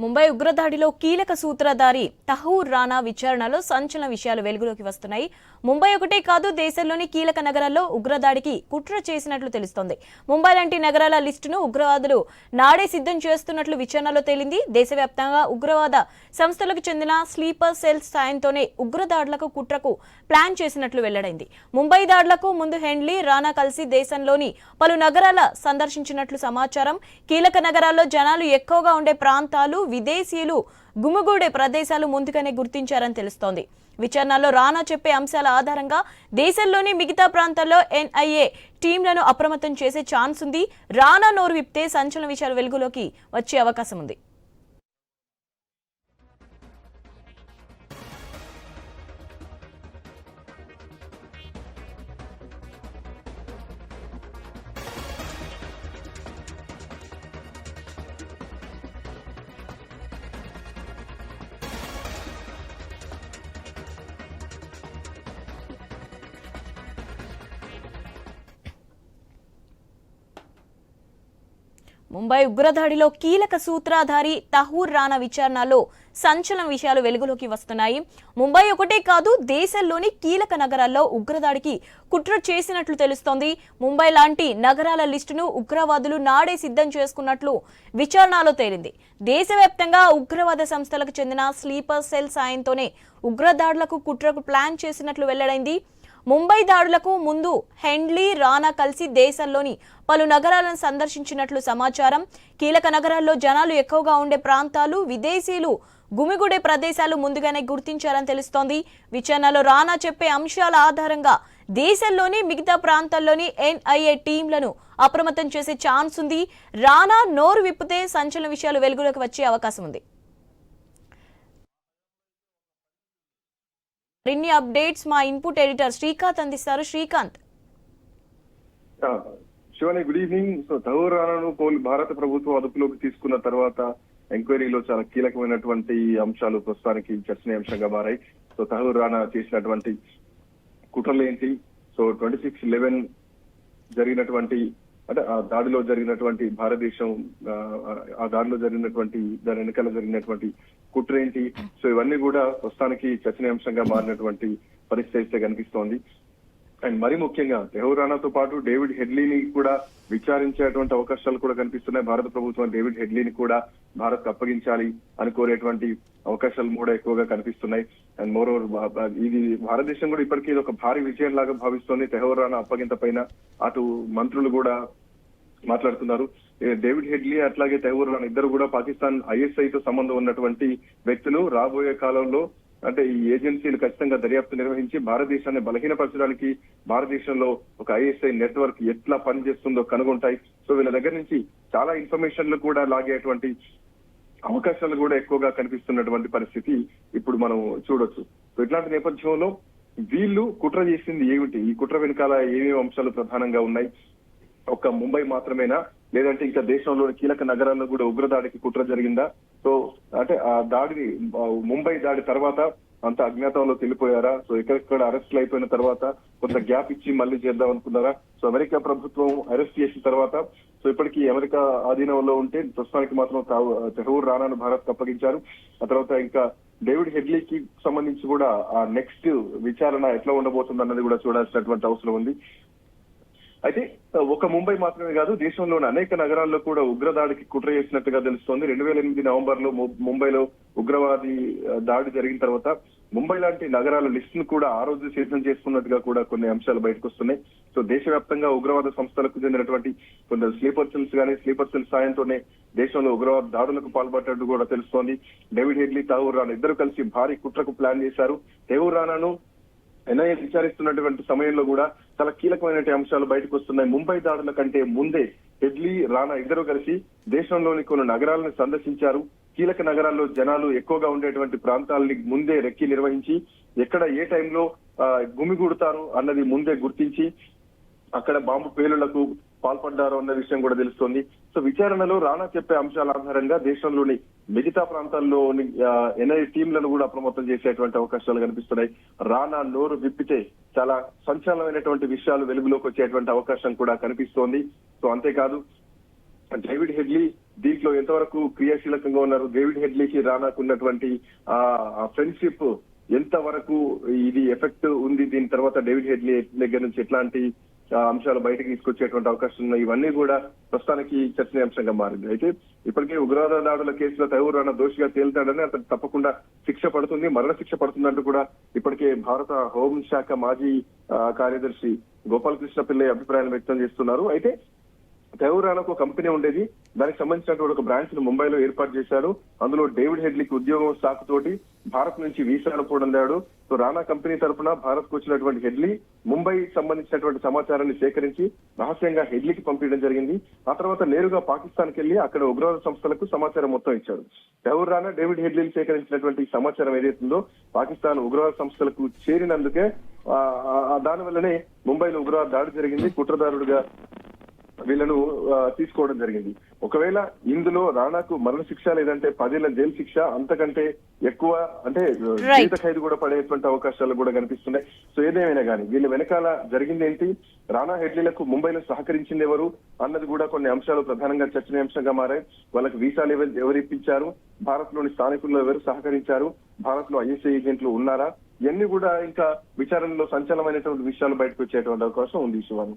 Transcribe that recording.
ముంబై ఉగ్రదాడిలో కీలక సూత్రధారి తహూర్ రానా విచారణలో సంచలన విషయాలు వెలుగులోకి వస్తున్నాయి. ముంబై ఒకటే కాదు, దేశంలోని కీలక నగరాల్లో ఉగ్రదాడికి కుట్ర చేసినట్లు తెలుస్తోంది. ముంబై లాంటి నగరాల లిస్టును ఉగ్రవాదులు నాడే సిద్ధం చేస్తున్నట్లు విచారణలో తేలింది. దేశవ్యాప్తంగా ఉగ్రవాద సంస్థలకు చెందిన స్లీపర్ సెల్స్ సాయంతోనే ఉగ్రదాడులకు కుట్రకు ప్లాన్ చేసినట్లు వెల్లడైంది. ముంబై దాడులకు ముందు హెన్లీ, రానా కలిసి దేశంలోని పలు నగరాల సందర్శించినట్లు సమాచారం. కీలక నగరాల్లో జనాలు ఎక్కువగా ఉండే ప్రాంతాలు, విదేశీయులు గుమిగూడే ప్రదేశాలు ముందుగానే గుర్తించారని తెలుస్తోంది. విచారణలో రానా చెప్పే అంశాల ఆధారంగా దేశంలోని మిగతా ప్రాంతాల్లో ఎన్ఐఏ టీంలను అప్రమత్తం చేసే ఛాన్స్ ఉంది. రానా నోరు విప్తే సంచలన విషయాలు వెలుగులోకి వచ్చే అవకాశం ఉంది. ముంబై ఉగ్రదాడిలో కీలక సూత్రధారి తహూర్ రానా విచారణలో సంచలన విషయాలు వెలుగులోకి వస్తున్నాయి. ముంబై ఒకటే కాదు, దేశంలోని కీలక నగరాల్లో ఉగ్రదాడికి కుట్ర చేసినట్లు తెలుస్తోంది. ముంబై లాంటి నగరాల లిస్టును ఉగ్రవాదులు నాడే సిద్ధం చేసుకున్నట్లు విచారణలో తేలింది. దేశవ్యాప్తంగా ఉగ్రవాద సంస్థలకు చెందిన స్లీపర్ సెల్ సాయంతోనే ఉగ్రదాడులకు కుట్రకు ప్లాన్ చేసినట్లు వెల్లడైంది. ముంబై దాడులకు ముందు హెన్లీ, రానా కలిసి దేశంలోని పలు నగరాలను సందర్శించినట్లు సమాచారం. కీలక నగరాల్లో జనాలు ఎక్కువగా ఉండే ప్రాంతాలు, విదేశీయులు గుమిగూడే ప్రదేశాలు ముందుగానే గుర్తించారని తెలుస్తోంది. విచారణలో రానా చెప్పే అంశాల ఆధారంగా దేశంలోని మిగతా ప్రాంతాల్లోని ఎన్ఐఏ టీంలను అప్రమత్తం చేసే ఛాన్స్ ఉంది. రానా నోరు విప్పితే సంచలన విషయాలు వెలుగులోకి వచ్చే అవకాశం ఉంది. మరిన్ని అప్డేట్స్ మా ఇన్పుట్ ఎడిటర్ శ్రీకాంత్ అందిస్తారు. Srikanth. Shivani, good evening. So Tahawwur రానాను భారత ప్రభుత్వం అదుపులోకి తీసుకున్న తర్వాత ఎంక్వైరీలో చాలా కీలకమైనటువంటి అంశాలు ప్రస్తుతానికి చర్చనీయాంశంగా మారాయి. సో తహూర్ రానా చేసినటువంటి కుట్రలు ఏంటి? సో 26/11 జరిగినటువంటి అంటే ఆ దాడిలో జరిగినటువంటి భారతదేశం ఆ దాడిలో జరిగినటువంటి దాని వెనకాల జరిగినటువంటి కుట్ర ఏంటి? సో ఇవన్నీ కూడా ప్రస్తుతానికి చర్చనీయాంశంగా మారినటువంటి పరిస్థితి అయితే కనిపిస్తోంది. అండ్ మరీ ముఖ్యంగా తహూర్ రానాతో పాటు డేవిడ్ హెడ్లీని కూడా విచారించేటువంటి అవకాశాలు కూడా కనిపిస్తున్నాయి. భారత ప్రభుత్వం డేవిడ్ హెడ్లీని కూడా భారత్ అప్పగించాలి అని కోరేటువంటి అవకాశాలు కూడా ఎక్కువగా కనిపిస్తున్నాయి. అండ్ మోరోవర్ ఇది భారతదేశం కూడా ఇప్పటికీ ఇది ఒక భారీ విజయం లాగా భావిస్తోంది. తహూర్ రానా అప్పగింత పైన అటు మంత్రులు కూడా మాట్లాడుతున్నారు. డేవిడ్ హెడ్లీ అట్లాగే తహూర్ రానా ఇద్దరు కూడా పాకిస్తాన్ ఐఎస్ఐతో సంబంధం ఉన్నటువంటి వ్యక్తులు. రాబోయే కాలంలో అంటే ఈ ఏజెన్సీలు ఖచ్చితంగా దర్యాప్తు నిర్వహించి భారతదేశాన్ని బలహీనపరచడానికి భారతదేశంలో ఒక ఐఎస్ఐ నెట్వర్క్ ఎట్లా పనిచేస్తుందో కనుగొంటాయి. సో వీళ్ళ దగ్గర నుంచి చాలా ఇన్ఫర్మేషన్లు కూడా లాగేటువంటి అవకాశాలు కూడా ఎక్కువగా కనిపిస్తున్నటువంటి పరిస్థితి ఇప్పుడు మనం చూడొచ్చు. సో ఇట్లాంటి నేపథ్యంలో వీళ్ళు కుట్ర చేసింది ఏమిటి? ఈ కుట్ర వెనకాల ఏమేమి అంశాలు ప్రధానంగా ఉన్నాయి? ఒక్క ముంబై మాత్రమేనా, లేదంటే ఇంకా దేశంలోని కీలక నగరాల్లో కూడా ఉగ్రదాడికి కుట్ర జరిగిందా? సో అంటే ఆ దాడిని ముంబై దాడి తర్వాత అంత అజ్ఞాతంలో తెలిపోయారా? సో ఎక్కడెక్కడ అరెస్టులు అయిపోయిన తర్వాత కొంత గ్యాప్ ఇచ్చి మళ్ళీ చేద్దాం అనుకున్నారా? సో అమెరికా ప్రభుత్వం అరెస్ట్ చేసిన తర్వాత సో ఇప్పటికీ అమెరికా ఆధీనంలో ఉంటే ప్రస్తుతానికి మాత్రం తహూర్ రానాను భారత్ అప్పగించారు. ఆ తర్వాత ఇంకా డేవిడ్ హెడ్లీకి సంబంధించి కూడా ఆ నెక్స్ట్ విచారణ ఎట్లా ఉండబోతుంది అన్నది కూడా చూడాల్సినటువంటి అవసరం ఉంది. అయితే ఒక ముంబై మాత్రమే కాదు, దేశంలోని అనేక నగరాల్లో కూడా ఉగ్రదాడికి కుట్ర చేసినట్టుగా తెలుస్తోంది. 2008 నవంబర్లో ముంబైలో ఉగ్రవాది దాడి జరిగిన తర్వాత ముంబై లాంటి నగరాల లిస్టును కూడా ఆ రోజు సిద్ధం చేసుకున్నట్టుగా కూడా కొన్ని అంశాలు బయటకు వస్తున్నాయి. సో దేశవ్యాప్తంగా ఉగ్రవాద సంస్థలకు చెందినటువంటి కొందరు స్లీపర్ సెల్స్ సాయంతోనే దేశంలో ఉగ్రవాద దాడులకు పాల్పడ్డట్టు కూడా తెలుస్తోంది. డేవిడ్ హెడ్లీ, తహూర్ రానా ఇద్దరు కలిసి భారీ కుట్రకు ప్లాన్ చేశారు. తహూర్ రానాను ఎన్ఐఏ విచారిస్తున్నటువంటి సమయంలో కూడా చాలా కీలకమైనటువంటి అంశాలు బయటకు వస్తున్నాయి. ముంబై దాడుల కంటే ముందే హెడ్లీ, రానా ఇద్దరు కలిసి దేశంలోని కొన్ని నగరాలను సందర్శించారు. కీలక నగరాల్లో జనాలు ఎక్కువగా ఉండేటువంటి ప్రాంతాలని ముందే రెక్కి నిర్వహించి ఎక్కడ ఏ టైంలో గుమిగూడతారు అన్నది ముందే గుర్తించి అక్కడ బాంబు పేలుళ్లకు పాల్పడ్డారు అన్న విషయం కూడా తెలుస్తోంది. సో విచారణలో రానా చెప్పే అంశాల ఆధారంగా దేశంలోని మిగతా ప్రాంతాల్లోని ఎన్ఐ టీంలను కూడా అప్రమత్తం చేసేటువంటి అవకాశాలు కనిపిస్తున్నాయి. రానా నోరు విప్పితే చాలా సంచలనమైనటువంటి విషయాలు వెలుగులోకి వచ్చేటువంటి అవకాశం కూడా కనిపిస్తోంది. సో అంతేకాదు డేవిడ్ హెడ్లీ దీంట్లో ఎంతవరకు క్రియాశీలకంగా ఉన్నారు, డేవిడ్ హెడ్లీకి రానాకు ఉన్నటువంటి ఆ ఫ్రెండ్షిప్ ఎంత వరకు ఇది ఎఫెక్ట్ ఉంది, దీని తర్వాత డేవిడ్ హెడ్లీ దగ్గర నుంచి ఎట్లాంటి అంశాలు బయటకు తీసుకొచ్చేటువంటి అవకాశం ఉన్నాయి, ఇవన్నీ కూడా ప్రస్తుతానికి చర్చనీయాంశంగా మారింది. అయితే ఇప్పటికే ఉగ్రవాద దాడుల కేసులో తహూర్ రానా దోషిగా తేలుతాడని అతను తప్పకుండా శిక్ష పడుతుంది, మరణ శిక్ష పడుతుందంటూ కూడా ఇప్పటికే భారత హోంశాఖ మాజీ కార్యదర్శి గోపాలకృష్ణ పిల్లై అభిప్రాయాలు వ్యక్తం చేస్తున్నారు. అయితే తహూర్ రానాకు ఒక కంపెనీ ఉండేది, దానికి సంబంధించినటువంటి ఒక బ్రాంచ్ ను ముంబైలో ఏర్పాటు చేశారు. అందులో డేవిడ్ హెడ్లీకి ఉద్యోగం సాకుతోటి భారత్ నుంచి వీసాను పొందాడు. సో రానా కంపెనీ తరఫున భారత్ కు వచ్చినటువంటి హెడ్లీ ముంబై సంబంధించినటువంటి సమాచారాన్ని సేకరించి రహస్యంగా హెడ్లీకి పంపించడం జరిగింది. ఆ తర్వాత నేరుగా పాకిస్తాన్ కి వెళ్లి అక్కడ ఉగ్రవాద సంస్థలకు సమాచారం మొత్తం ఇచ్చాడు. తహూర్ రానా డేవిడ్ హెడ్లీని సేకరించినటువంటి సమాచారం ఏదైతుందో పాకిస్తాన్ ఉగ్రవాద సంస్థలకు చేరినందుకే దానివల్లనే ముంబైలో ఉగ్రవాద దాడి జరిగింది. కుట్రదారుడుగా వీళ్ళను తీసుకోవడం జరిగింది. ఒకవేళ ఇందులో రానాకు మరణ శిక్ష లేదంటే 10 ఏళ్ల జైలు శిక్ష అంతకంటే ఎక్కువ అంటే జీవిత ఖైదు కూడా పడేటువంటి అవకాశాలు కూడా కనిపిస్తున్నాయి. సో ఏదేమైనా కానీ వీళ్ళ వెనకాల జరిగింది ఏంటి, రానా హెడ్లీలకు ముంబైలో సహకరించింది ఎవరు అన్నది కూడా కొన్ని అంశాలు ప్రధానంగా చర్చనీయాంశంగా మారాయి. వాళ్ళకి వీసాలు ఎవరు ఇప్పించారు, భారత్ లోని స్థానికుల్లో ఎవరు సహకరించారు, భారత్ లో ఐఎస్ఐ ఏజెంట్లు ఉన్నారా, ఇవన్నీ కూడా ఇంకా విచారణలో సంచలనమైనటువంటి విషయాలు బయటకు వచ్చేటువంటి అవకాశం ఉంది శివాని.